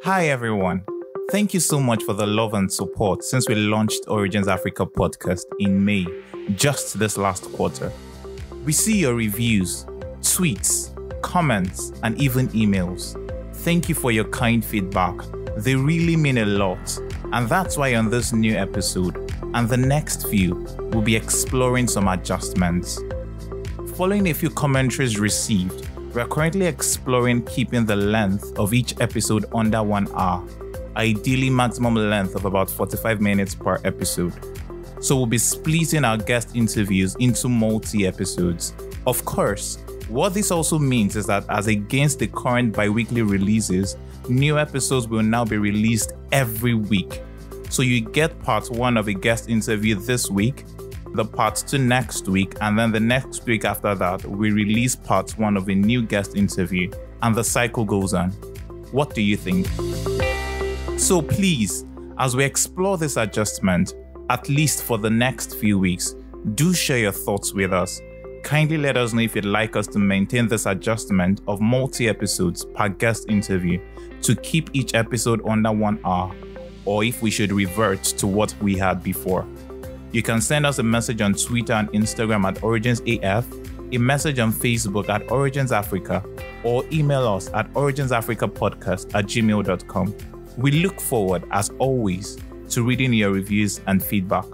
Hi everyone. Thank you so much for the love and support since we launched Origins Africa podcast in May, just this last quarter. We see your reviews, tweets, comments, and even emails. Thank you for your kind feedback. They really mean a lot. And that's why on this new episode and the next few, we'll be exploring some adjustments. Following a few commentaries received, we're currently exploring keeping the length of each episode under 1 hour, ideally maximum length of about 45 minutes per episode. So we'll be splitting our guest interviews into multi-episodes. Of course, what this also means is that as against the current bi-weekly releases, new episodes will now be released every week. So you get part 1 of a guest interview this week, the part 2 next week, and then the next week after that, we release part 1 of a new guest interview, and the cycle goes on. What do you think? So please, as we explore this adjustment, at least for the next few weeks, do share your thoughts with us. Kindly let us know if you'd like us to maintain this adjustment of multi-episodes per guest interview to keep each episode under 1 hour, or if we should revert to what we had before. You can send us a message on Twitter and Instagram at OriginsAF, a message on Facebook at Origins Africa, or email us at originsafricapodcast@gmail.com. We look forward, as always, to reading your reviews and feedback.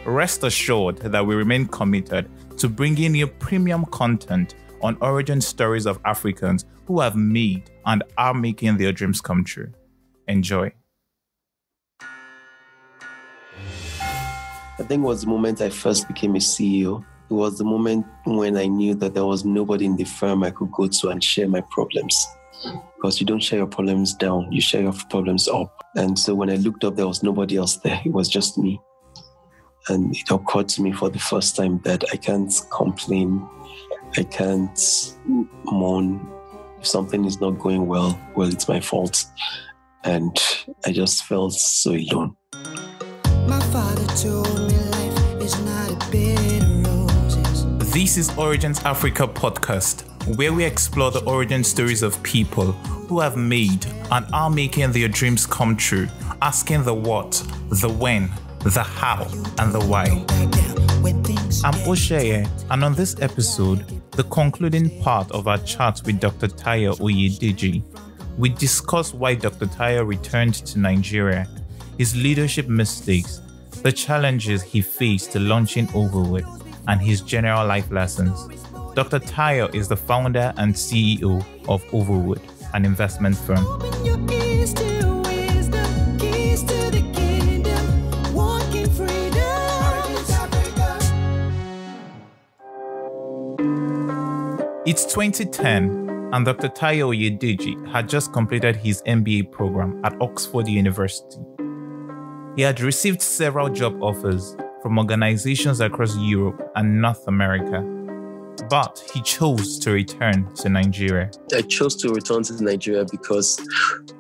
Rest assured that we remain committed to bringing you premium content on origin stories of Africans who have made and are making their dreams come true. Enjoy. I think it was the moment I first became a CEO. It was the moment when I knew that there was nobody in the firm I could go to and share my problems. Because you don't share your problems down, you share your problems up. And so when I looked up, there was nobody else there. It was just me. And it occurred to me for the first time that I can't complain. I can't moan. If something is not going well, it's my fault. And I just felt so alone. My father told me life is not a bed of roses. This is Origins Africa podcast, where we explore the origin stories of people who have made and are making their dreams come true, asking the what, the when, the how, and the why. I'm Osheye, and on this episode, the concluding part of our chat with Dr. Taya Oyedeji, we discuss why Dr. Tyre returned to Nigeria, his leadership mistakes, the challenges he faced to launching Overwood, and his general life lessons. Dr. Tyre is the founder and CEO of Overwood, an investment firm. It's 2010, and Dr. Taya Oyedeji had just completed his MBA program at Oxford University. He had received several job offers from organizations across Europe and North America, but he chose to return to Nigeria. I chose to return to Nigeria because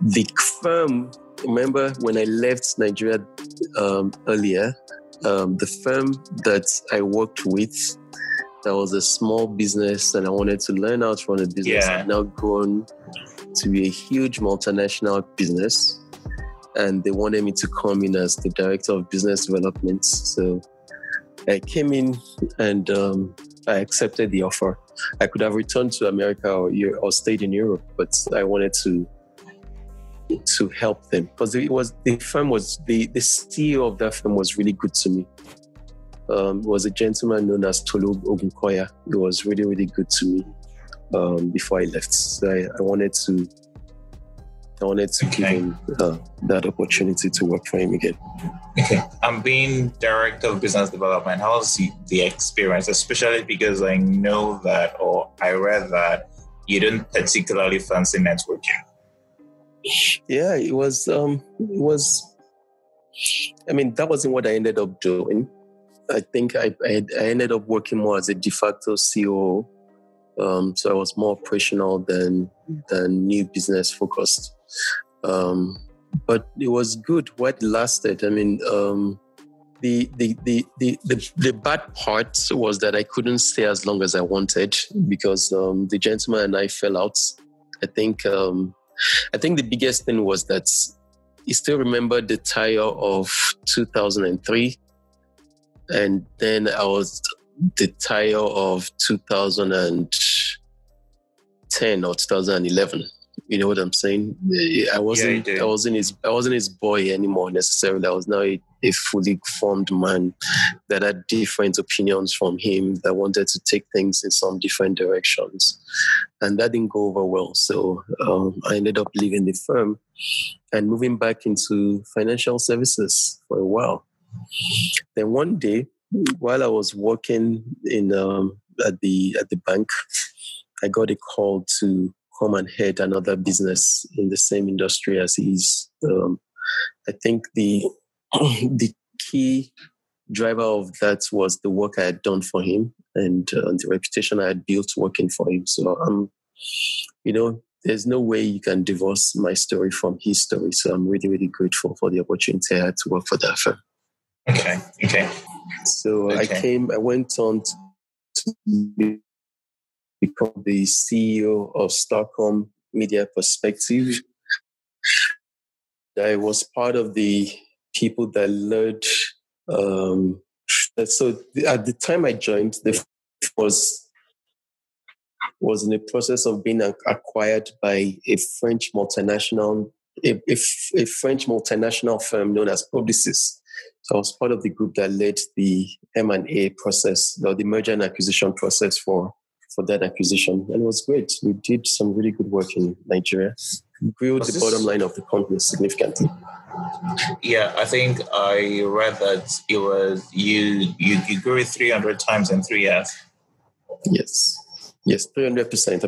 the firm, remember when I left Nigeria earlier, the firm that I worked with, that was a small business and I wanted to learn how to run a business, had now grown to be a huge multinational business. And they wanted me to come in as the director of business development. So I came in and I accepted the offer. I could have returned to America or stayed in Europe, but I wanted to help them because the CEO of that firm was really good to me. Was a gentleman known as Tolu Ogunkoya. He was really, really good to me before I left. So I wanted to give him that opportunity to work for him again. Okay. I'm being director of business development. How's the experience, especially because I know that, or I read that you didn't particularly fancy networking? Yeah, it was, I mean, that wasn't what I ended up doing. I think I ended up working more as a de facto COO. So I was more operational than new business focused. But it was good while it lasted. I mean, the bad part was that I couldn't stay as long as I wanted because the gentleman and I fell out. I think I think the biggest thing was that you still remember the Tyre of 2003, and then I was the Tyre of 2010 or 2011. You know what I'm saying? I wasn't his boy anymore necessarily. I was now a fully formed man that had different opinions from him, that wanted to take things in some different directions. And that didn't go over well. So I ended up leaving the firm and moving back into financial services for a while. Then one day, while I was working in at the bank, I got a call to come and head another business in the same industry as his. I think the key driver of that was the work I had done for him and the reputation I had built working for him. So there's no way you can divorce my story from his story. So I'm really, really grateful for the opportunity I had to work for that firm. Okay. So I went on to become the CEO of Stockholm Media Perspective. I was part of the people that led. So at the time I joined, the was in the process of being acquired by a French multinational, a French multinational firm known as Publicis. So I was part of the group that led the M&A process, the merger and acquisition process for that acquisition. And it was great. We did some really good work in Nigeria. We grew the bottom line of the company significantly. Yeah, I think I read that it was you grew it 300 times in 3 years. Yes, 300%,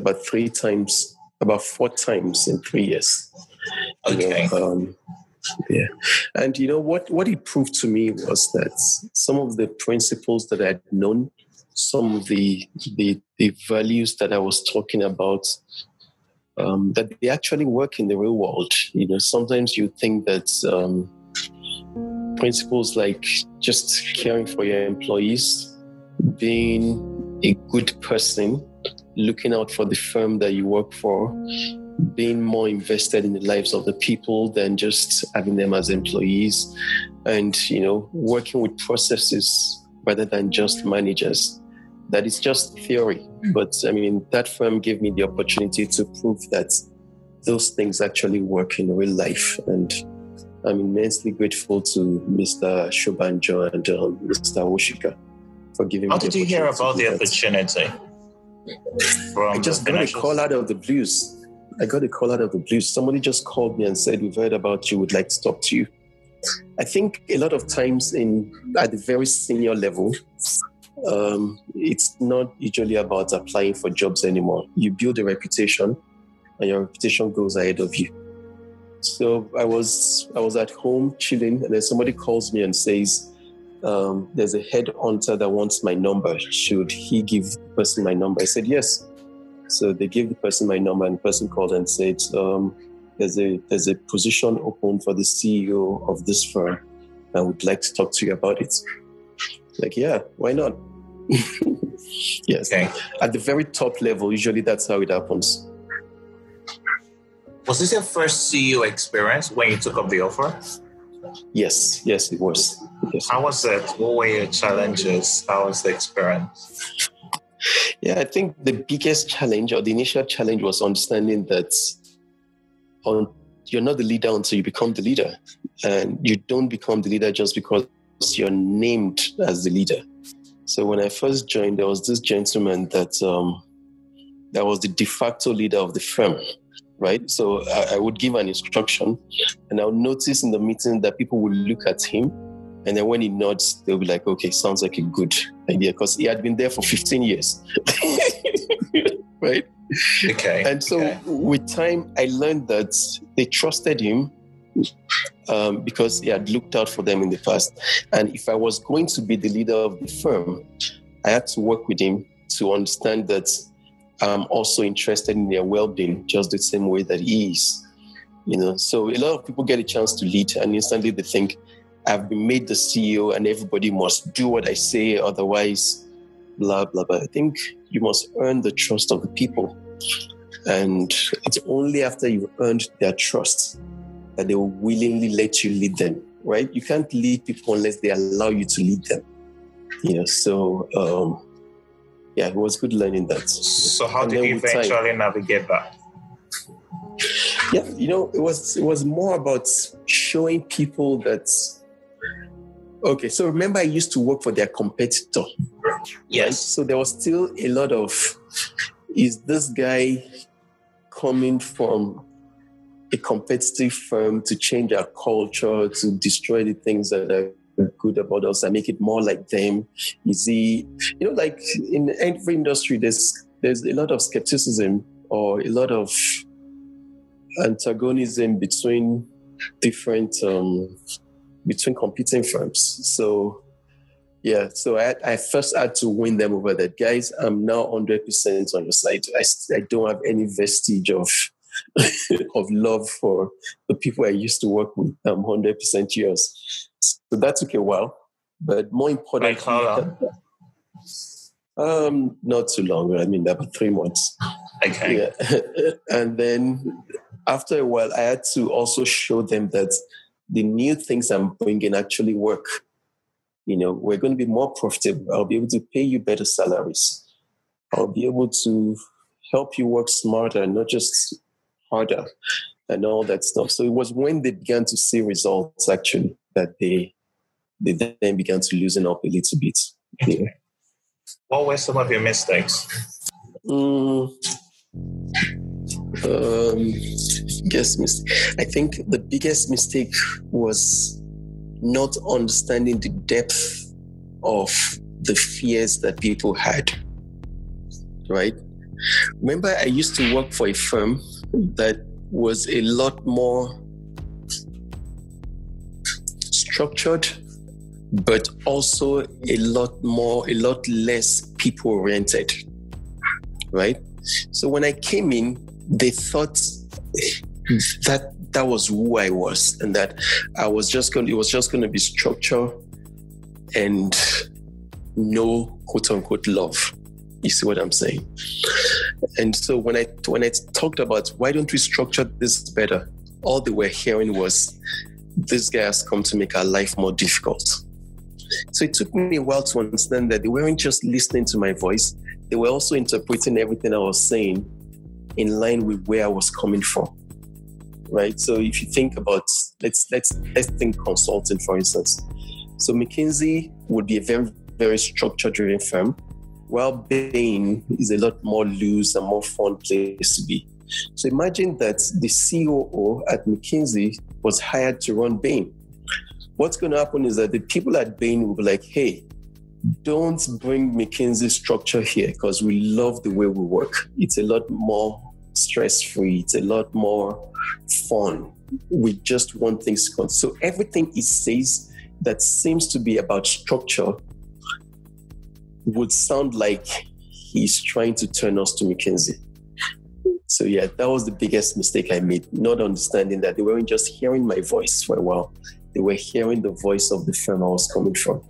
about 4 times in 3 years. Okay. Yeah. And what it proved to me was that some of the principles that I had known, some of the values that I was talking about, that they actually work in the real world. Sometimes you think that principles like just caring for your employees, being a good person, looking out for the firm that you work for, being more invested in the lives of the people than just having them as employees, and working with processes rather than just managers. That is just theory. But that firm gave me the opportunity to prove that those things actually work in real life. And I'm immensely grateful to Mr. Shobanjo and Mr. Woshika for giving me the opportunity. How did you hear about the opportunity? I just got a call out of the blues. Somebody just called me and said, "We've heard about you, would like to talk to you." I think a lot of times at the very senior level, it's not usually about applying for jobs anymore. You build a reputation and your reputation goes ahead of you. So I was at home chilling, and then somebody calls me and says, there's a headhunter that wants my number. Should he give the person my number? I said, yes. So they gave the person my number, and the person called and said, there's a position open for the CEO of this firm. I would like to talk to you about it. Like, yeah, why not? Yes. Okay. At the very top level, usually that's how it happens. Was this your first CEO experience when you took up the offer? Yes, it was. Yes. How was it? What were your challenges? How was the experience? Yeah, I think the biggest challenge, or the initial challenge, was understanding that you're not the leader until you become the leader. And you don't become the leader just because you're named as the leader. So when I first joined, there was this gentleman that was the de facto leader of the firm, right? So I would give an instruction, and I would notice in the meeting that people would look at him, and then when he nods, they'll be like, okay, sounds like a good idea, because he had been there for 15 years, right? Okay. And so with time, I learned that they trusted him because he had looked out for them in the past. And if I was going to be the leader of the firm, I had to work with him to understand that I'm also interested in their well-being, just the same way that he is. So a lot of people get a chance to lead, and instantly they think, I've been made the CEO and everybody must do what I say, otherwise blah, blah, blah. I think you must earn the trust of the people. And it's only after you've earned their trust that they will willingly let you lead them, right? You can't lead people unless they allow you to lead them. So it was good learning that. So how did you eventually navigate that? Yeah, it was more about showing people that. Okay, so remember I used to work for their competitor. Yes. Right? So there was still a lot of, is this guy coming from a competitive firm to change our culture, to destroy the things that are good about us and make it more like them? Is he, like in every industry, there's a lot of skepticism or a lot of antagonism between different, between competing firms. So I first had to win them over that. Guys, I'm now 100% on your side. I don't have any vestige of of love for the people I used to work with. I'm 100% yours. So that took a while, but more importantly, like how long? Not too long. I mean, about 3 months. Okay. Yeah. And then after a while, I had to also show them that the new things I'm bringing actually work. We're going to be more profitable. I'll be able to pay you better salaries. I'll be able to help you work smarter, not just harder, and all that stuff. So it was when they began to see results, actually, that they then began to loosen up a little bit. Yeah. What were some of your mistakes? I think the biggest mistake was not understanding the depth of the fears that people had, right? Remember, I used to work for a firm that was a lot more structured, but also a lot less people-oriented, right? So when I came in, they thought that was who I was, and that it was just going to be structure and no quote unquote love. You see what I'm saying? And so when I talked about why don't we structure this better, all they were hearing was, this guy has come to make our life more difficult. So it took me a while to understand that they weren't just listening to my voice, they were also interpreting everything I was saying in line with where I was coming from. Right? So if you think about, let's think consulting, for instance. So McKinsey would be a very, very structure-driven firm, while Bain is a lot more loose and more fun place to be. So imagine that the COO at McKinsey was hired to run Bain. What's going to happen is that the people at Bain will be like, hey, don't bring McKinsey structure here because we love the way we work. It's a lot more stress-free. It's a lot more fun. We just want things to come. So everything he says that seems to be about structure would sound like he's trying to turn us to McKinsey. So yeah, that was the biggest mistake I made, not understanding that they weren't just hearing my voice for a while. They were hearing the voice of the firm I was coming from.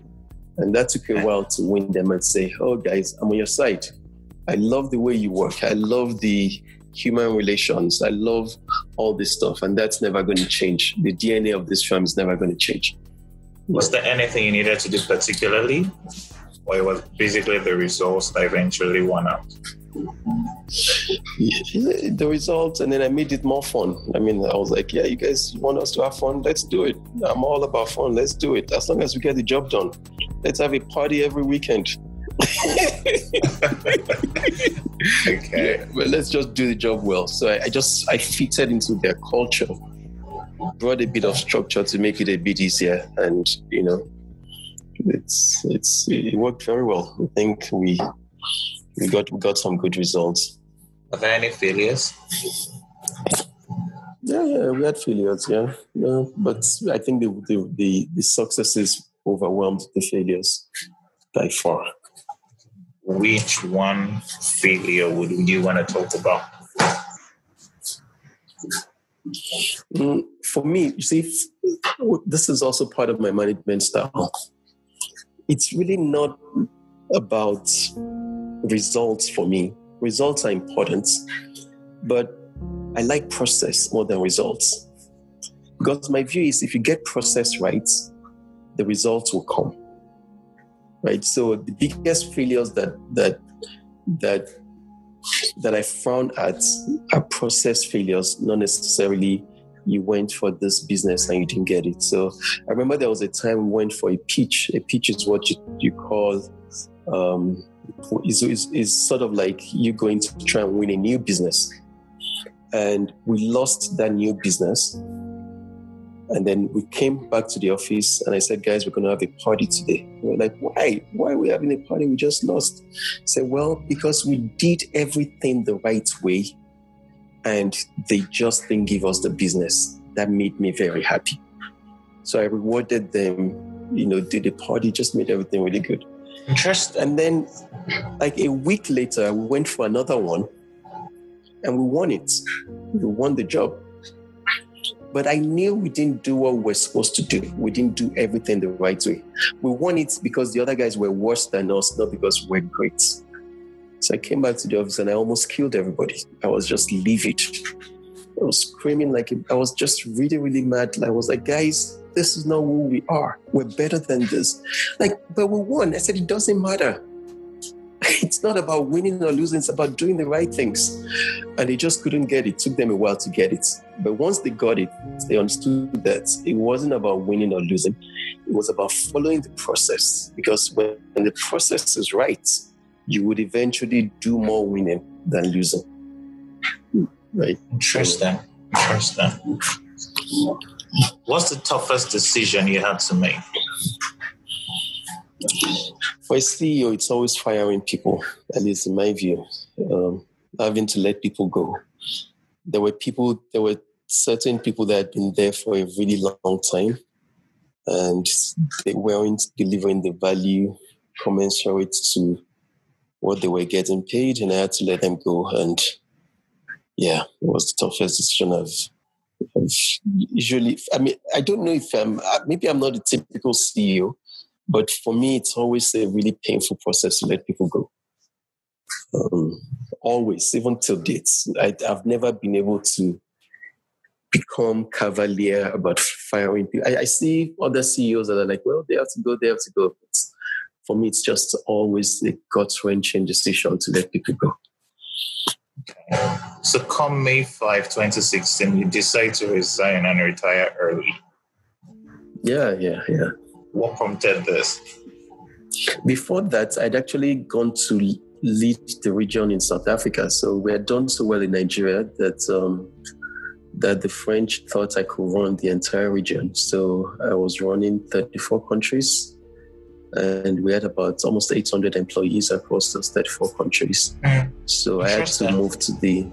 And that took a while to win them and say, oh guys, I'm on your side. I love the way you work. I love the human relations. I love all this stuff. And that's never going to change. The DNA of this firm is never going to change. Was there anything you needed to do particularly? Or it was basically the results that eventually won out? Yeah, the results, and then I made it more fun. I mean, I was like, yeah, you guys want us to have fun? Let's do it. I'm all about fun. Let's do it. As long as we get the job done. Let's have a party every weekend. Okay. Yeah, well, let's just do the job well. So I fitted into their culture, brought a bit of structure to make it a bit easier, and it worked very well. I think we got some good results. Are there any failures? Yeah, we had failures. Yeah, but I think the successes overwhelmed the failures by far. Which one failure would you want to talk about? For me, you see, this is also part of my management style. It's really not about results for me. Results are important, But I like process more than results. Because my view is if you get process right, the results will come. Right? So the biggest failures that I found are process failures, not necessarily you went for this business and you didn't get it. So I remember there was a time we went for a pitch. A pitch is what you call, is sort of like you going to try and win a new business. And we lost that new business. And then we came back to the office and I said, guys, we're going to have a party today. We were like, why? Why are we having a party? We just lost. I said, well, because we did everything the right way and they just didn't give us the business. That made me very happy. So I rewarded them, did a party, just made everything really good. Interesting. And then like a week later, we went for another one and we won it. We won the job. But I knew we didn't do what we were supposed to do. We didn't do everything the right way. We won it because the other guys were worse than us, not because we were great. So I came back to the office and I almost killed everybody. I was just livid. I was screaming I was just really, really mad. I was like, guys, this is not who we are. We're better than this. But we won. I said, it doesn't matter. It's not about winning or losing. It's about doing the right things. And they just couldn't get it. It took them a while to get it. But once they got it, they understood that it wasn't about winning or losing. It was about following the process. Because when the process is right, you would eventually do more winning than losing. Right? Interesting. What's the toughest decision you had to make? For a CEO, it's always firing people, at least in my view, having to let people go. There were certain people that had been there for a really long time, and they weren't delivering the value commensurate to what they were getting paid, and I had to let them go. And yeah, it was the toughest decision I've usually. I mean, I don't know if maybe I'm not a typical CEO. But for me, it's always a really painful process to let people go. Always, even till dates. I've never been able to become cavalier about firing people. I see other CEOs that are like, well, they have to go. But for me, it's just always a gut-wrenching decision to let people go. Okay. So come May 5, 2016, you decide to resign and retire early. Yeah. What prompted this? Before that, I'd actually gone to lead the region in South Africa. So we had done so well in Nigeria that the French thought I could run the entire region. So I was running 34 countries and we had about almost 800 employees across those 34 countries. So I had to move to the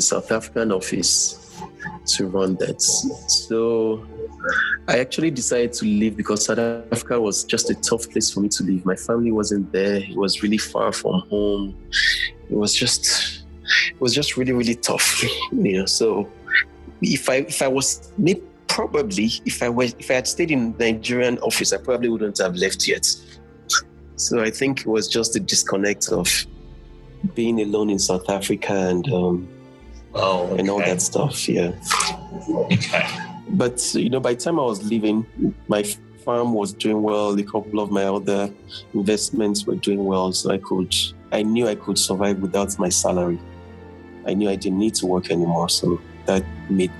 South African office to run that. So I actually decided to leave because South Africa was just a tough place for me to live. My family wasn't there. It was really far from home. It was just really, really tough. So if I had stayed in the Nigerian office, I probably wouldn't have left yet. So I think it was just the disconnect of being alone in South Africa and and all that stuff. Yeah. Okay. But, by the time I was leaving, my farm was doing well. A couple of my other investments were doing well. So I knew I could survive without my salary. I knew I didn't need to work anymore. So that made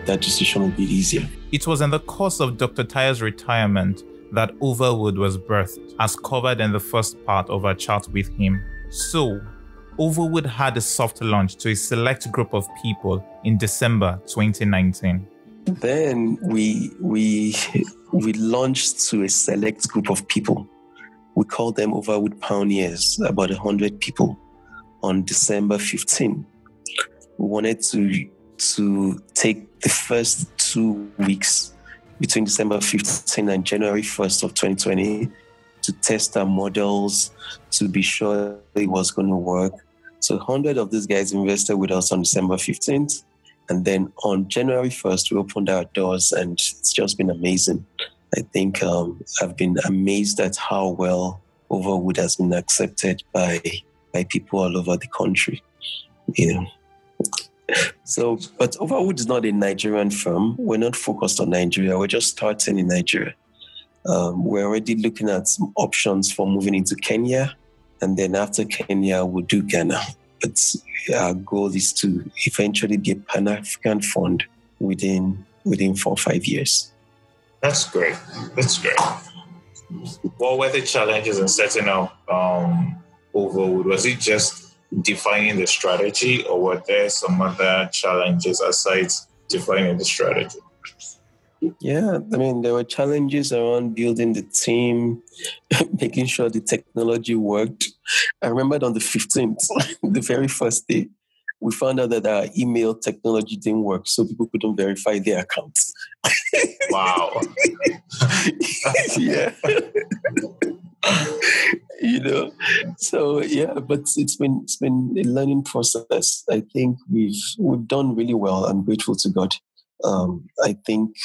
that decision a bit easier. It was in the course of Dr. Taya's retirement that Overwood was birthed, as covered in the first part of our chat with him. So, Overwood had a soft launch to a select group of people in December 2019. Then we launched to a select group of people. We called them Overwood Pioneers, about 100 people, on December 15. We wanted to take the first 2 weeks between December 15 and January 1st of 2020 to test our models, to be sure it was going to work. So 100 of these guys invested with us on December 15th. And then on January 1st, we opened our doors and it's just been amazing. I think I've been amazed at how well Overwood has been accepted by people all over the country. So, but Overwood is not a Nigerian firm. We're not focused on Nigeria. We're just starting in Nigeria. We're already looking at some options for moving into Kenya. And then after Kenya, we'll do Ghana. But our goal is to eventually be a Pan-African fund within 4 or 5 years. That's great. What were the challenges in setting up Overwood? Was it just defining the strategy, or were there some other challenges aside defining the strategy? Yeah, I mean, there were challenges around building the team, making sure the technology worked. I remember on the 15th, the very first day, we found out that our email technology didn't work, so people couldn't verify their accounts. Wow. Yeah. So yeah, but it's been a learning process. I think we've done really well. I'm grateful to God. I think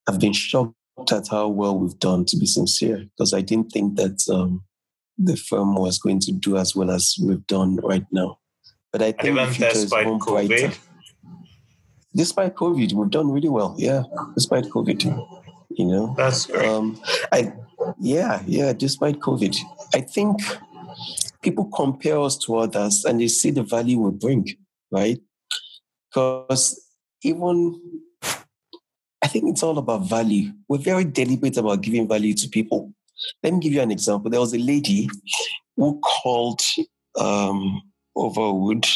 I've been shocked at how well we've done, to be sincere, because I didn't think that the firm was going to do as well as we've done right now. But I think the future is more brighter. Despite COVID, we've done really well. Yeah, despite COVID, That's great. Despite COVID, I think people compare us to others and they see the value we bring, right? Because I think it's all about value. We're very deliberate about giving value to people. Let me give you an example. There was a lady who called Overwood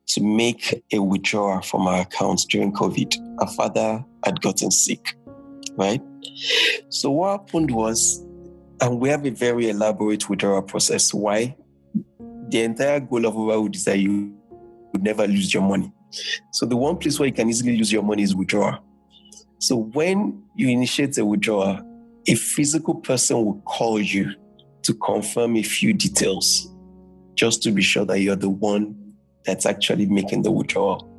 to make a withdrawal from our accounts during COVID. Her father had gotten sick, right? So what happened was, and we have a very elaborate withdrawal process. Why? The entire goal of Overwood is that you would never lose your money. So the one place where you can easily lose your money is withdrawal. So when you initiate a withdrawal, a physical person will call you to confirm a few details, just to be sure that you're the one that's actually making the withdrawal.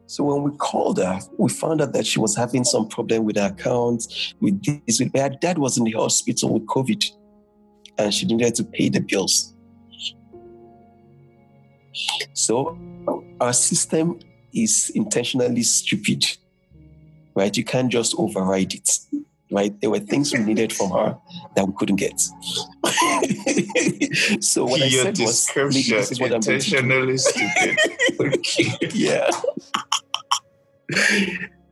So when we called her, we found out that she was having some problem with her account, with this. Her dad was in the hospital with COVID, and she needed to pay the bills. So our system is intentionally stupid, right? You can't just override it, right? There were things we needed from her that we couldn't get. So what I said was, this is what I'm going to do. Intentionally stupid. Okay. Yeah.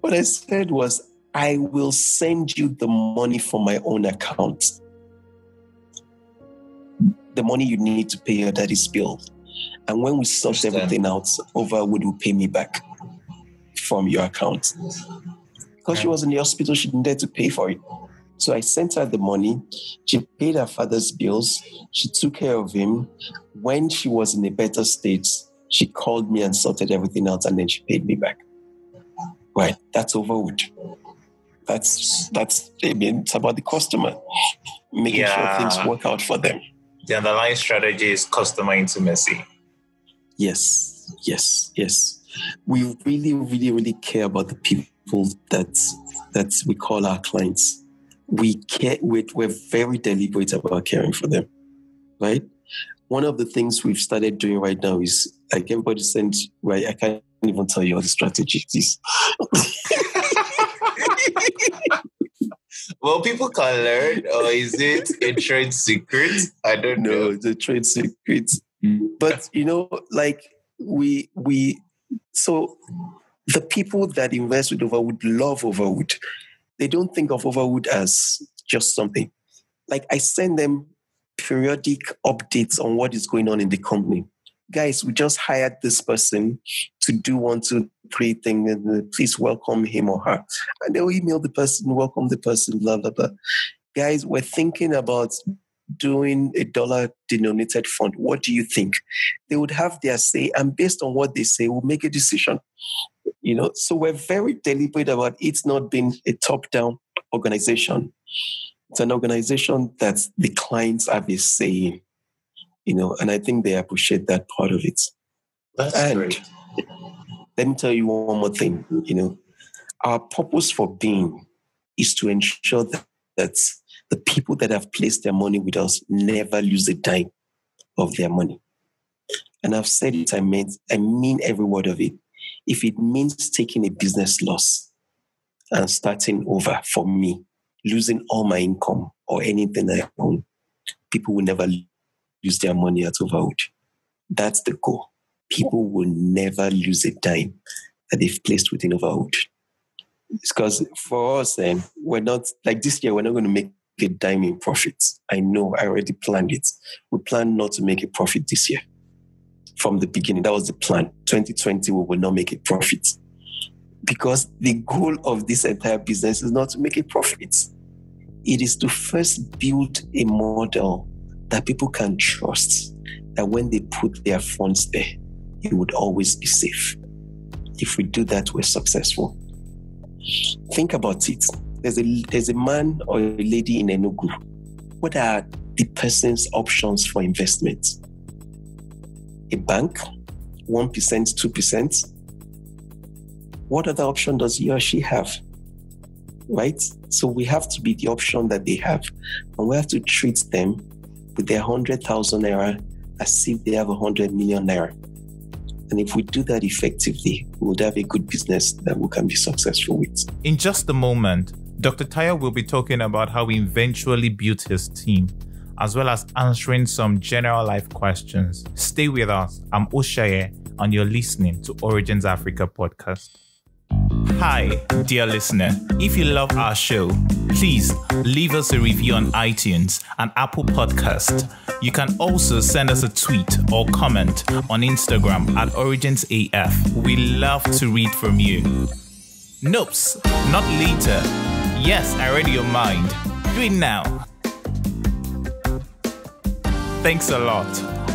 What I said was, I will send you the money from my own account. The money you need to pay your daddy's bill. And when we sort everything out, Overwood will pay me back from your account. Because she was in the hospital, she needed to pay for it. So I sent her the money. She paid her father's bills. She took care of him. When she was in a better state, she called me and sorted everything out, and then she paid me back. Right, that's Overwood. It's about the customer, making sure things work out for them. The underlying strategy is customer intimacy. Yes. We really, really, really care about the people that we call our clients. We care. We're very deliberate about caring for them, right? One of the things we've started doing right now is, like, everybody sends, right? I can't even tell you what the strategy is. Well, people can learn, or is it a trade secret? I don't know. No, it's a trade secret. But, so the people that invest with Overwood love Overwood. They don't think of Overwood as just something. Like, I send them periodic updates on what is going on in the company. Guys, we just hired this person to do 1, 2, 3 things, and please welcome him or her. And they'll email the person, welcome the person, blah, blah, blah. Guys, we're thinking about doing a dollar-denominated fund. What do you think? They would have their say, and based on what they say, we'll make a decision. So we're very deliberate about it not being a top-down organization. It's an organization that the clients have a say in, and I think they appreciate that part of it. That's great. Let me tell you one more thing. Our purpose for being is to ensure that the people that have placed their money with us never lose a dime of their money. And I've said it, I mean every word of it. If it means taking a business loss and starting over for me, losing all my income or anything I own, people will never lose their money at Overwood. That's the goal. People will never lose a dime that they've placed within Overwood. It's because for us, we're not, like this year, we're not going to make a dime in profits. I know, I already planned it. We plan not to make a profit this year. From the beginning, that was the plan. 2020, we will not make a profit. Because the goal of this entire business is not to make a profit. It is to first build a model that people can trust, that when they put their funds there, it would always be safe. If we do that, we're successful. Think about it. There's a man or a lady in Enugu. What are the person's options for investment? A bank, 1%, 2%. What other option does he or she have? Right? So we have to be the option that they have. And we have to treat them with their 100,000 naira as if they have 100 million naira. And if we do that effectively, we would have a good business that we can be successful with. In just a moment, Dr. Tyre will be talking about how he eventually built his team, as well as answering some general life questions. Stay with us. I'm Oshaye, and you're listening to Origins Africa podcast. Hi, dear listener. If you love our show, please leave us a review on iTunes and Apple Podcast. You can also send us a tweet or comment on Instagram at OriginsAF. We love to read from you. Nopes, not later. Yes, I read your mind. Do it now. Thanks a lot.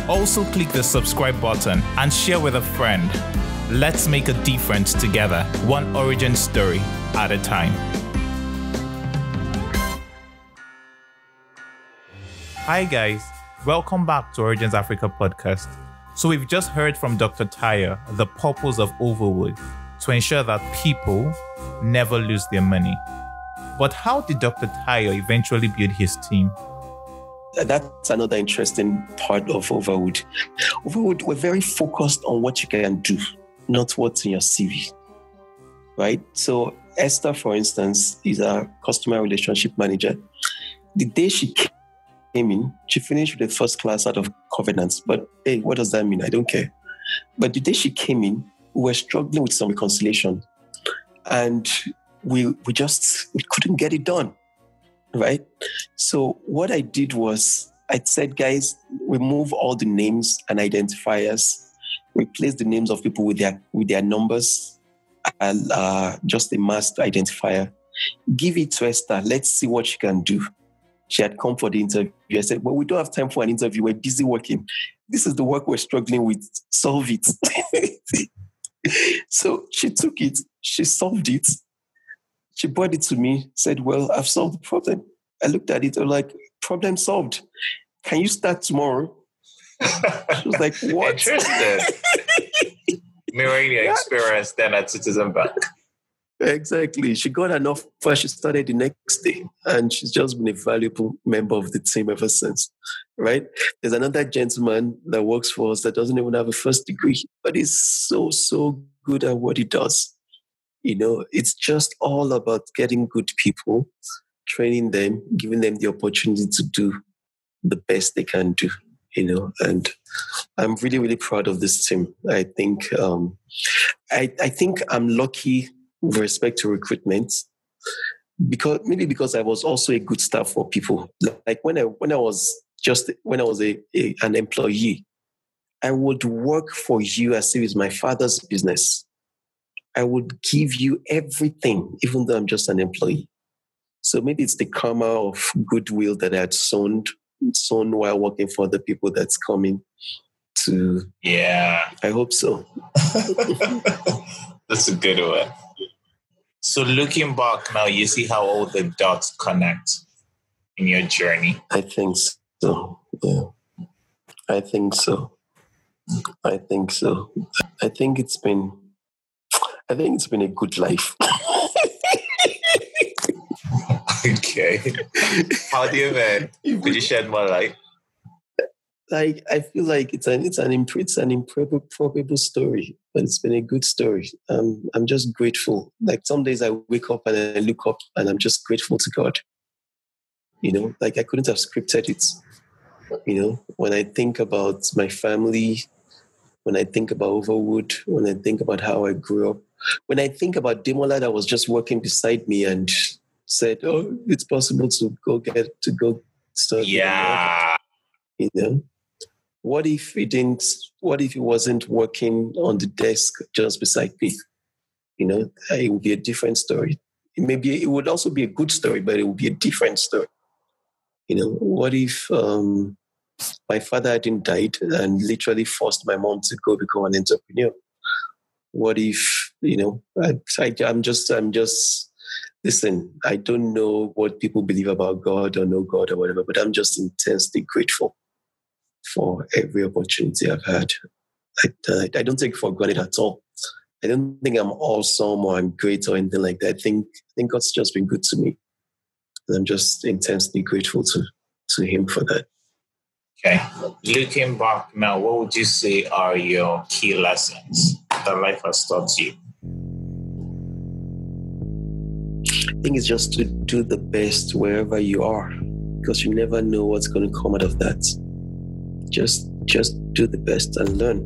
Also click the subscribe button and share with a friend. Let's make a difference together, one origin story at a time. Hi guys, welcome back to Origins Africa podcast. So we've just heard from Dr. Tyre the purpose of Overwood, to ensure that people never lose their money. But how did Dr. Tyre eventually build his team? That's another interesting part of Overwood. Overwood, we're very focused on what you can do, not what's in your CV, right? So Esther, for instance, is our customer relationship manager. The day she came in, she finished with a first class out of Covenants. But hey, what does that mean? I don't care. But the day she came in, we were struggling with some reconciliation. And we couldn't get it done, right? So what I did was, I said, guys, remove all the names and identifiers, replace the names of people with their numbers and just a masked identifier. Give it to Esther. Let's see what she can do. She had come for the interview. I said, well, we don't have time for an interview. We're busy working. This is the work we're struggling with. Solve it. So she took it. She solved it. She brought it to me, said, well, I've solved the problem. I looked at it. I was like, problem solved. Can you start tomorrow? She was like, what? Interesting. Mirroring your experience then at Citizen Bank. Exactly. She got an offer. She started the next day. And she's just been a valuable member of the team ever since. Right? There's another gentleman that works for us that doesn't even have a first degree, but he's so good at what he does. You know, it's just all about getting good people, training them, giving them the opportunity to do the best they can do, you know, and I'm really, really proud of this team. I think, I think I'm lucky with respect to recruitment because I was also a good staff for people. Like when I was an employee, I would work for you as if it's my father's business. I would give you everything, even though I'm just an employee. So maybe it's the karma of goodwill that I had sown while working for the people that's coming to. Yeah. I hope so. That's a good one. So looking back now, you see how all the dots connect in your journey? I think so. Yeah. I think so. I think it's been a good life. Okay. How do you mean? Could you shed more light? like I feel like it's an improbable story, but it's been a good story. I'm just grateful. Like some days I wake up and I look up and I'm just grateful to God. Like I couldn't have scripted it. When I think about my family, when I think about Overwood, when I think about how I grew up, when I think about Demola that was just working beside me and said, "Oh, it's possible to go study." Yeah. What if he wasn't working on the desk just beside me? It would be a different story. It would also be a good story, but it would be a different story. What if my father hadn't died and literally forced my mom to go become an entrepreneur? What if, I'm just, listen, I don't know what people believe about God or know God or whatever, but I'm just intensely grateful for every opportunity I've had. I don't take it for granted at all. I don't think I'm awesome or I'm great or anything like that. I think God's just been good to me. And I'm just intensely grateful to him for that. Okay. Looking back now, what would you say are your key lessons that life has taught you? I think it's just to do the best wherever you are, because you never know what's going to come out of that. Just do the best and learn.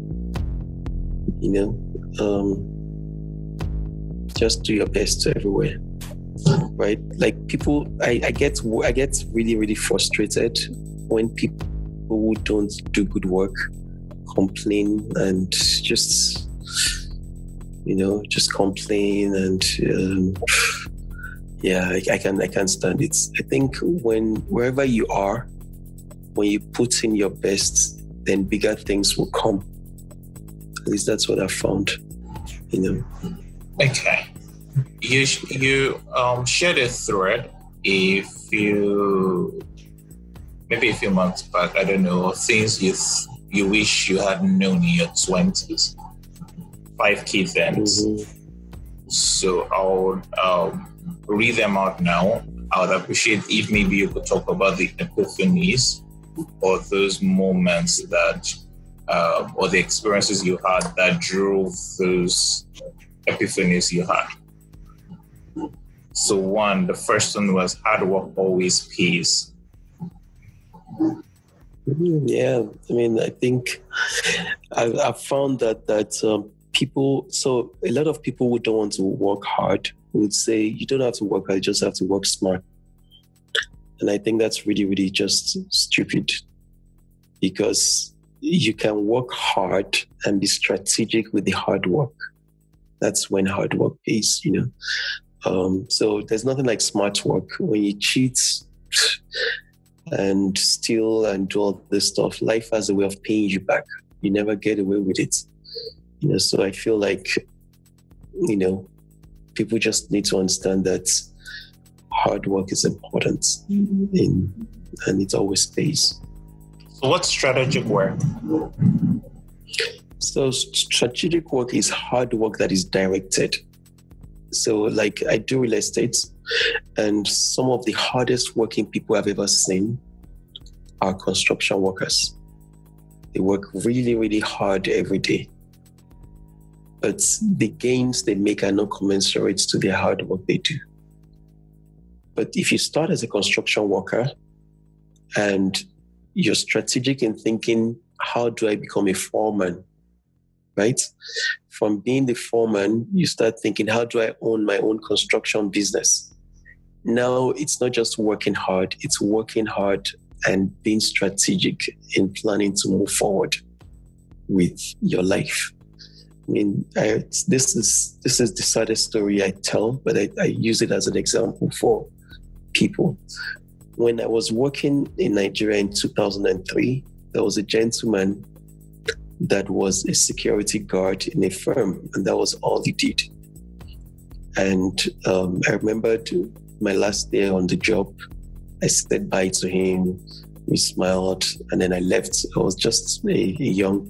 Just do your best everywhere. Right? Like people, I get really, really frustrated when people who don't do good work complain and just complain and I can't stand it. I think wherever you are, when you put in your best, then bigger things will come. At least that's what I've found. Okay. You shared a thread maybe a few months back, I don't know, things you wish you had known in your 20s. 5 key things. Mm-hmm. So I'll read them out now. I would appreciate if maybe you could talk about the epiphanies or those moments that, or the experiences you had that drove those epiphanies you had. So the first one was hard work always pays. Yeah, I think I've found that people, so a lot of people who don't want to work hard would say you don't have to work hard, you just have to work smart. And I think that's really, really just stupid, because you can work hard and be strategic with the hard work. That's when hard work pays, So there's nothing like smart work. When you cheat and steal and do all this stuff, life has a way of paying you back. You never get away with it. So I feel like, people just need to understand that hard work is important and it always pays. So what's strategic work? So strategic work is hard work that is directed. So like I do real estate, and some of the hardest working people I've ever seen are construction workers. They work really, really hard every day. But the gains they make are not commensurate to the hard work they do. But if you start as a construction worker and you're strategic in thinking, how do I become a foreman? Right? From being the foreman, you start thinking, how do I own my own construction business? Now, it's not just working hard, it's working hard and being strategic in planning to move forward with your life. This is the saddest story I tell, but I use it as an example for people. When I was working in Nigeria in 2003, there was a gentleman that was a security guard in a firm, and that was all he did. And I remember my last day on the job, I said bye to him, we smiled, and then I left. I was just a young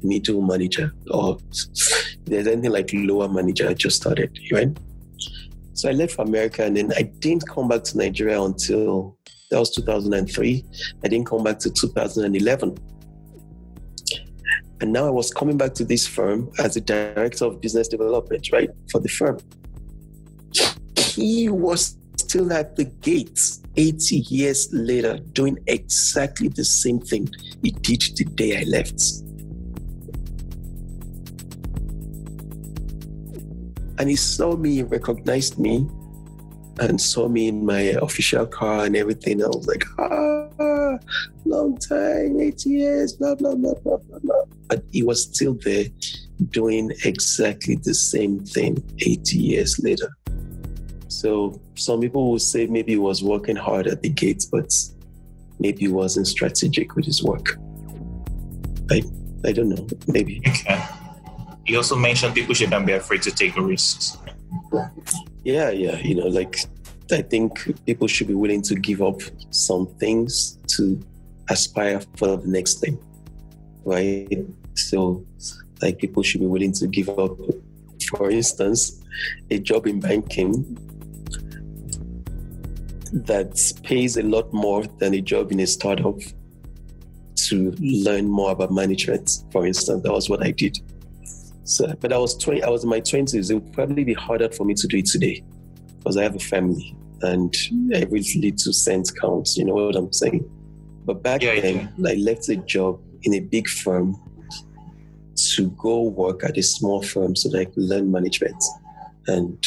middle manager, or if there's anything like lower manager, I just started, right? So I left for America, and then I didn't come back to Nigeria until That was 2003. I didn't come back to 2011. And now I was coming back to this firm as the director of business development, right, for the firm. He was still at the gates 80 years later doing exactly the same thing he did the day I left. And he saw me, recognized me, and saw me in my official car and everything. I was like, long time, 8 years, blah, blah, blah, blah, blah, blah. But he was still there doing exactly the same thing 80 years later. So some people will say maybe he was working hard at the gates, but maybe he wasn't strategic with his work. I don't know, maybe. Okay. You also mentioned people shouldn't be afraid to take risks. Yeah. I think people should be willing to give up some things to aspire for the next thing, right? So, people should be willing to give up, for instance, a job in banking that pays a lot more than a job in a startup to learn more about management. For instance, that was what I did. So, but I was in my 20s. It would probably be harder for me to do it today because I have a family and every little cent counts. You know what I'm saying? But back then, I left a job in a big firm to go work at a small firm so that I could learn management and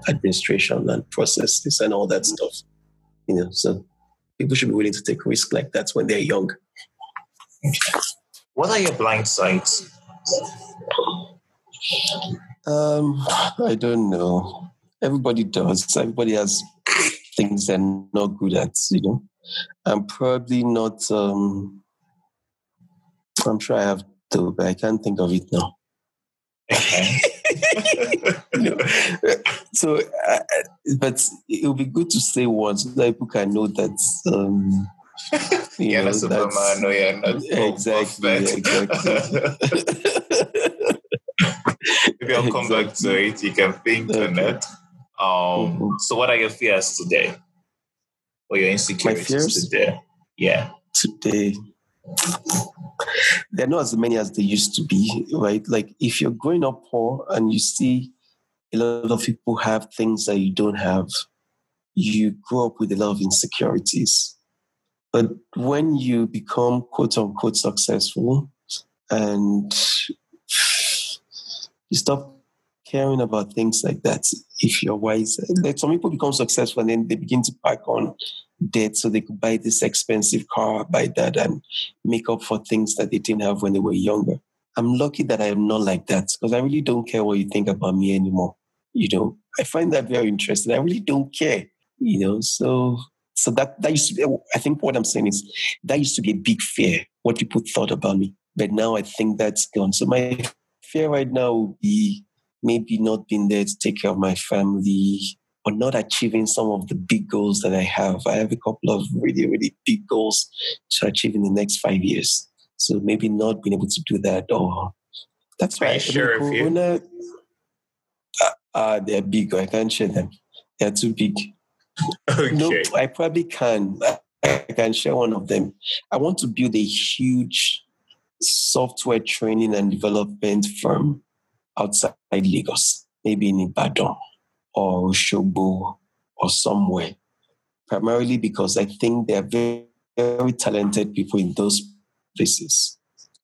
administration and processes and all that stuff. So people should be willing to take risks like that when they're young. Okay. What are your blind sides? I don't know. Everybody does. Everybody has things they're not good at, I'm probably not, I'm sure I have to, but I can't think of it now. Okay. So, but it would be good to say once so that people can know that, Not Superman, no, you're not. Exactly. Maybe I'll come back to it. You can think on it. So what are your fears today? Or your insecurities today? Yeah. Today, they're not as many as they used to be, right? Like if you're growing up poor and you see a lot of people have things that you don't have, you grow up with a lot of insecurities. But when you become quote unquote successful and you stop caring about things like that, if you're wise, like some people become successful and then they begin to pack on debt so they could buy this expensive car, buy that, and make up for things that they didn't have when they were younger. I'm lucky that I am not like that because I really don't care what you think about me anymore. I find that very interesting. I really don't care, so that used to be, I think what I'm saying is that used to be a big fear, what people thought about me. But now I think that's gone. So my fear right now would be maybe not being there to take care of my family or not achieving some of the big goals that I have. I have a couple of really, really big goals to achieve in the next 5 years. So maybe not being able to do that. That's why. Are you sure of you? They're big. I can't share them. They're too big. Okay. No, I probably can. I can share one of them. I want to build a huge software training and development firm outside Lagos, maybe in Ibadan or Osogbo or somewhere. Primarily because I think there are very, very talented people in those places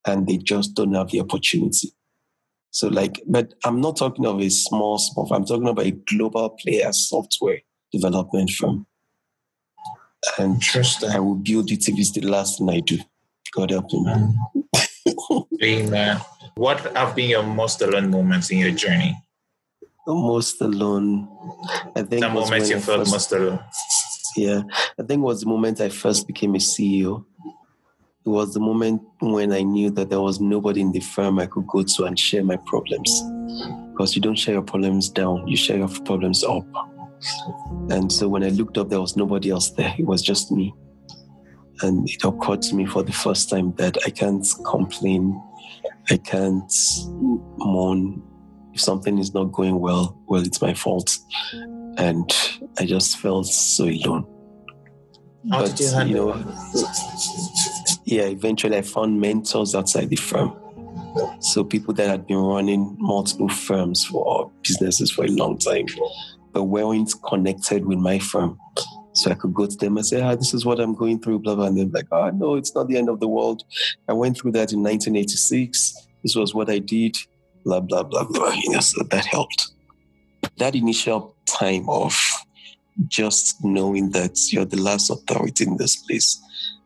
and they just don't have the opportunity. So but I'm not talking of a small, I'm talking about a global player software development firm. And I will build it if it's the last thing I do. God help me. Amen. What have been your most alone moments in your journey? Most alone, I think. The moment you felt most alone. Yeah, I think it was the moment I first became a CEO. It was the moment when I knew that there was nobody in the firm I could go to and share my problems. Because you don't share your problems down, you share your problems up. And so when I looked up, there was nobody else there. It was just me. And it occurred to me for the first time that I can't complain. I can't moan. If something is not going well, it's my fault. And I just felt so alone. How But, did you handle it? eventually I found mentors outside the firm. So people that had been running multiple firms or businesses for a long time, but weren't connected with my firm. So I could go to them and say, this is what I'm going through, blah, blah. And they're like, no, it's not the end of the world. I went through that in 1986. This was what I did, blah, blah, blah, blah. So that helped. That initial time of just knowing that you're the last authority in this place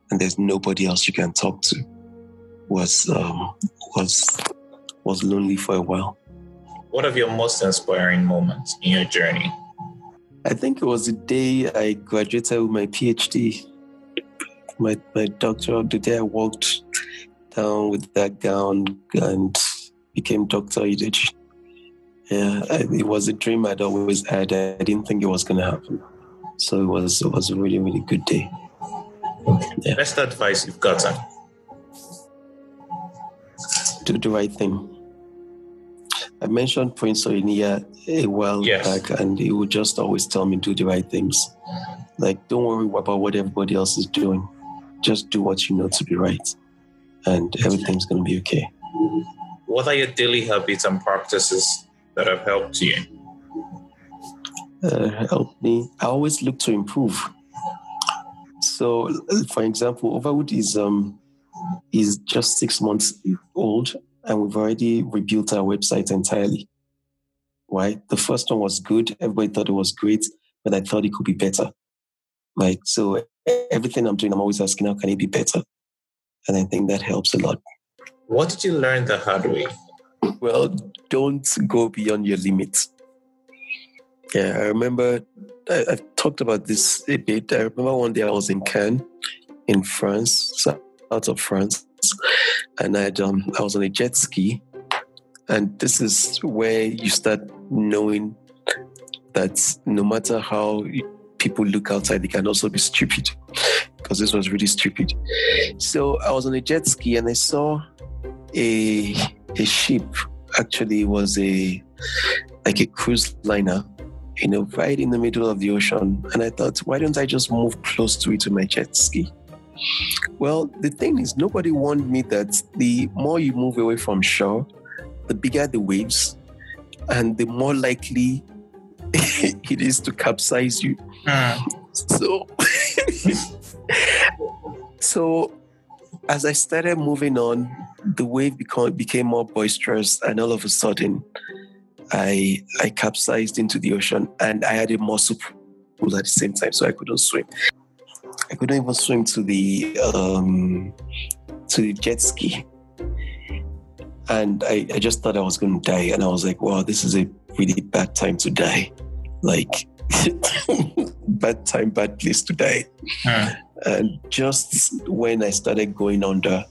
and there's nobody else you can talk to was lonely for a while. What are your most inspiring moments in your journey? I think it was the day I graduated with my PhD, my doctorate, the day I walked down with that gown and became Dr. Oyedeji. Yeah, it was a dream I'd always had. I didn't think it was going to happen. So it was a really, really good day. Yeah. Best advice you've gotten? Do the right thing. I mentioned Prince Oyeniya a while back, and he would just always tell me, do the right things. Like, don't worry about what everybody else is doing. Just do what you know to be right, and everything's going to be okay. What are your daily habits and practices that have helped you? Helped me. I always look to improve. So, for example, Overwood is just 6 months old, and we've already rebuilt our website entirely. Right? The first one was good. Everybody thought it was great, but I thought it could be better. Like, so everything I'm doing, I'm always asking, how can it be better? And I think that helps a lot. What did you learn the hard way? Well, don't go beyond your limits. Yeah, I remember, I've talked about this a bit. I remember one day I was in Cannes, in France, south of France, and I was on a jet ski. And this is where you start knowing that no matter how people look outside, they can also be stupid, because this was really stupid. So I was on a jet ski and I saw a ship. Actually, it was like a cruise liner, right in the middle of the ocean. And I thought, why don't I just move close to it with my jet ski? Well, the thing is, nobody warned me that the more you move away from shore, the bigger the waves, and the more likely it is to capsize you. So as I started moving on, the wave became more boisterous, and all of a sudden, I capsized into the ocean, and I had a muscle pull at the same time, so I couldn't swim. I couldn't even swim to the jet ski. And I just thought I was going to die. And I was like, wow, this is a really bad time to die. Like, bad time, bad place to die. And just when I started going under,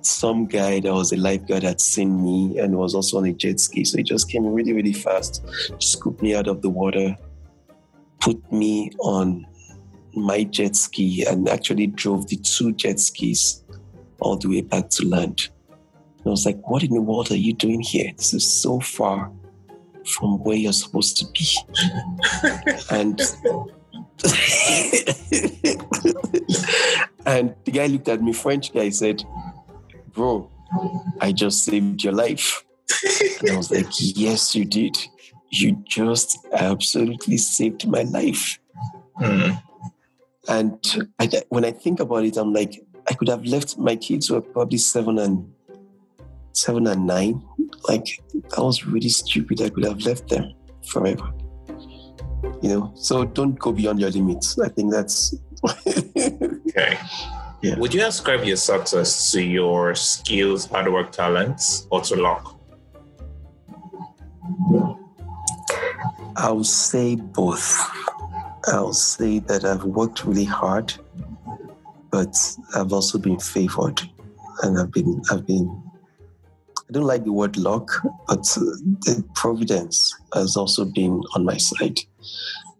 some guy that was a lifeguard had seen me and was also on a jet ski. So he just came really, really fast, scooped me out of the water, put me on my jet ski, and actually drove the 2 jet skis all the way back to land. I was like, what in the world are you doing here? This is so far from where you're supposed to be. And and the guy looked at me, French guy, said, bro, I just saved your life. And I was like, yes, you did. You just absolutely saved my life. And when I think about it, I'm like, I could have left, my kids were probably 7 and 9. Like, that was really stupid. I could have left them forever. So don't go beyond your limits. I think that's okay. Yeah. Would you ascribe your success to your skills, hard work, talents, or to luck? I'll say both. I'll say that I've worked really hard, but I've also been favored, and I've been. I don't like the word luck, but the providence has also been on my side.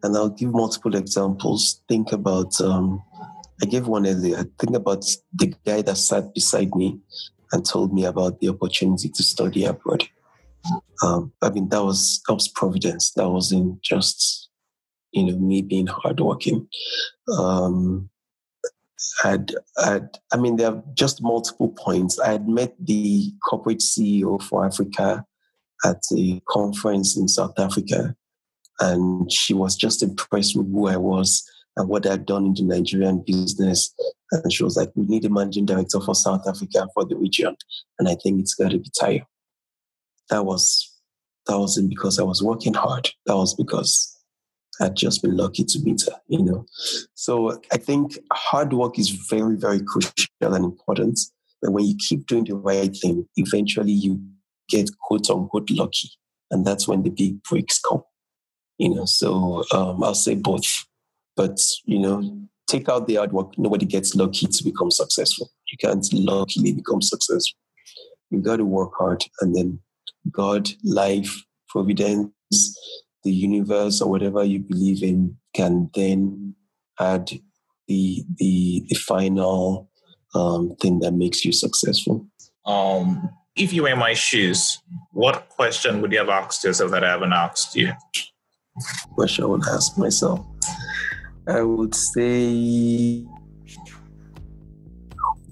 And I'll give multiple examples. Think about, I gave one earlier. Think about the guy that sat beside me and told me about the opportunity to study abroad. That was providence. That wasn't just, me being hardworking. There are just multiple points. I had met the corporate CEO for Africa at a conference in South Africa, and she was just impressed with who I was and what I'd done in the Nigerian business. And she was like, we need a managing director for South Africa for the region. And I think it's got to be Tyre. That wasn't because I was working hard. That was because I'd just been lucky to meet her, So I think hard work is very, very crucial and important. And when you keep doing the right thing, eventually you get quote unquote lucky. And that's when the big breaks come, So I'll say both. But, take out the hard work. Nobody gets lucky to become successful. You can't luckily become successful. You got to work hard, and then God, life, providence, the universe, or whatever you believe in can then add the final thing that makes you successful. If you were in my shoes, what question would you have asked yourself that I haven't asked you? Question I would ask myself. I would say,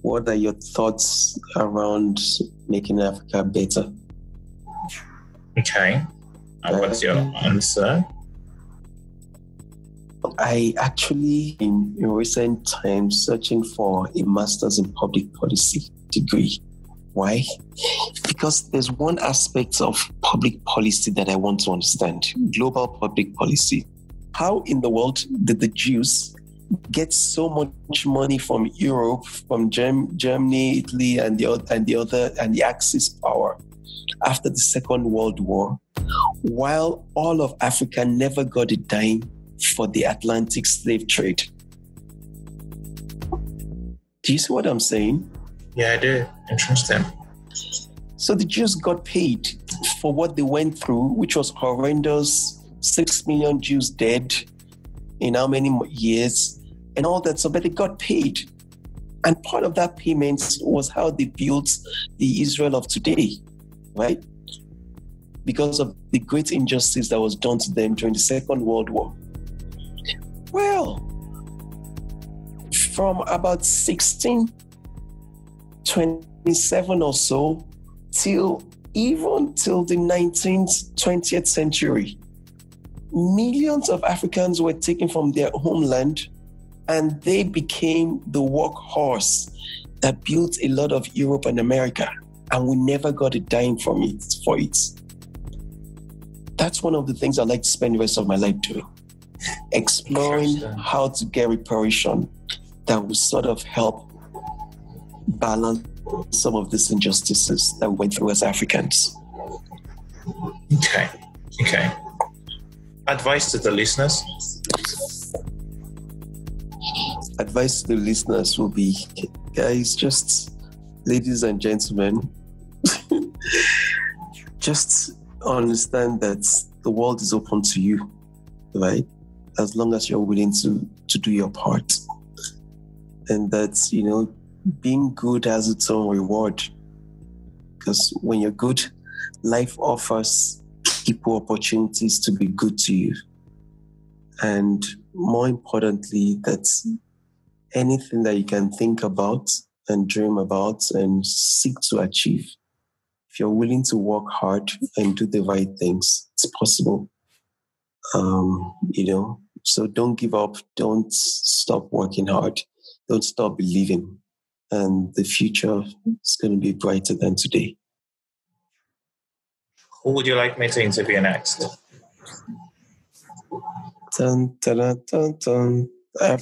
what are your thoughts around making Africa better? Okay. And what's your answer? I actually, in recent times, searching for a master's in public policy degree. Why? Because there's one aspect of public policy that I want to understand, global public policy. How in the world did the Jews get so much money from Europe, from Germany, Italy, and the Axis power after the Second World War, while all of Africa never got a dime for the Atlantic slave trade? Do you see what I'm saying? Yeah, I do. Interesting. So the Jews got paid for what they went through, which was horrendous. 6 million Jews dead in how many years and all that. So, but they got paid. And part of that payment was how they built the Israel of today, right? Because of the great injustice that was done to them during the Second World War. Well, from about 1627 or so till the 19th, 20th century, millions of Africans were taken from their homeland, and they became the workhorse that built a lot of Europe and America, and we never got a dime for it. That's one of the things I'd like to spend the rest of my life doing, exploring how to get reparation that will sort of help balance some of these injustices that we went through as Africans. Okay. Advice to the listeners? Advice to the listeners will be, guys, ladies and gentlemen, just understand that the world is open to you, right? As long as you're willing to do your part. And that, being good has its own reward. Because when you're good, life offers people opportunities to be good to you. And more importantly, that anything that you can think about and dream about and seek to achieve, if you're willing to work hard and do the right things, it's possible. So don't give up. Don't stop working hard. Don't stop believing. And the future is going to be brighter than today. Who would you like me to interview next? Dun, dun, dun, dun, dun.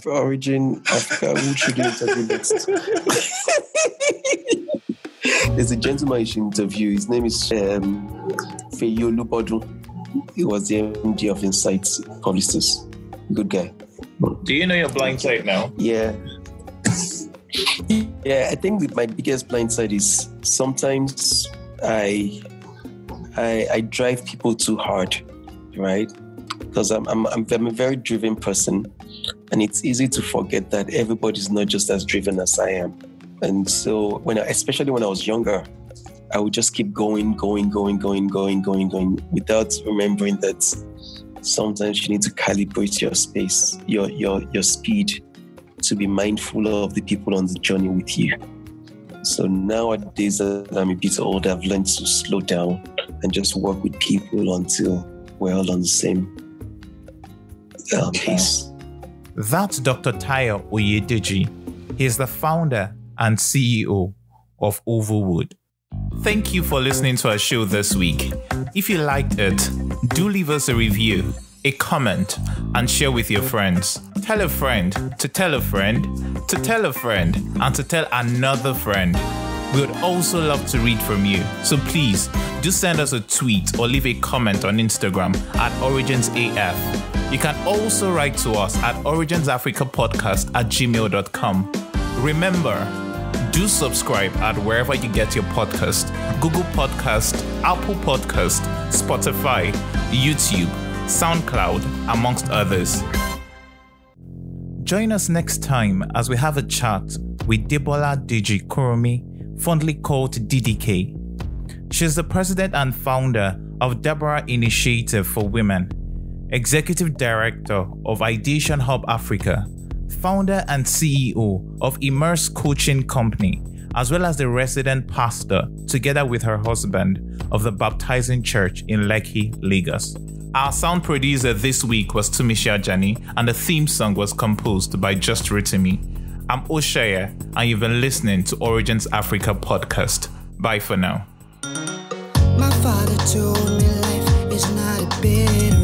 Origin Africa. Who should you interview next? There's a gentleman you should interview. His name is Feyolu Bodu. He was the MD of Insights Publicists. Good guy. Do you know your blind side now? Yeah. Yeah, I think my biggest blind side is sometimes I drive people too hard, right? Because I'm a very driven person, and it's easy to forget that everybody's not just as driven as I am. And so especially when I was younger, I would just keep going without remembering that sometimes you need to calibrate your space, your speed, to be mindful of the people on the journey with you. So nowadays that I'm a bit older, I've learned to slow down and just work with people until we're all on the same pace. That's Dr. Tyre Oyedeji. He is the founder and CEO of Overwood. Thank you for listening to our show this week. If you liked it, do leave us a review, a comment, and share with your friends. Tell a friend to tell a friend to tell a friend and to tell another friend. We would also love to read from you. So please do send us a tweet or leave a comment on Instagram at OriginsAF. You can also write to us at originsafricapodcast@gmail.com. Remember, do subscribe at wherever you get your podcast: Google Podcast, Apple Podcast, Spotify, YouTube, SoundCloud, amongst others. Join us next time as we have a chat with Debola Deji Kuromi, fondly called DDK. She's the president and founder of Deborah Initiative for Women, executive director of Ideation Hub Africa, founder and CEO of Immerse Coaching Company, as well as the resident pastor, together with her husband, of the Baptizing Church in Lekki, Lagos. Our sound producer this week was Tumisha Jani, and the theme song was composed by Just Ritimi. I'm Oshaya, and you've been listening to Origins Africa Podcast. Bye for now. My father told me life is not a bitter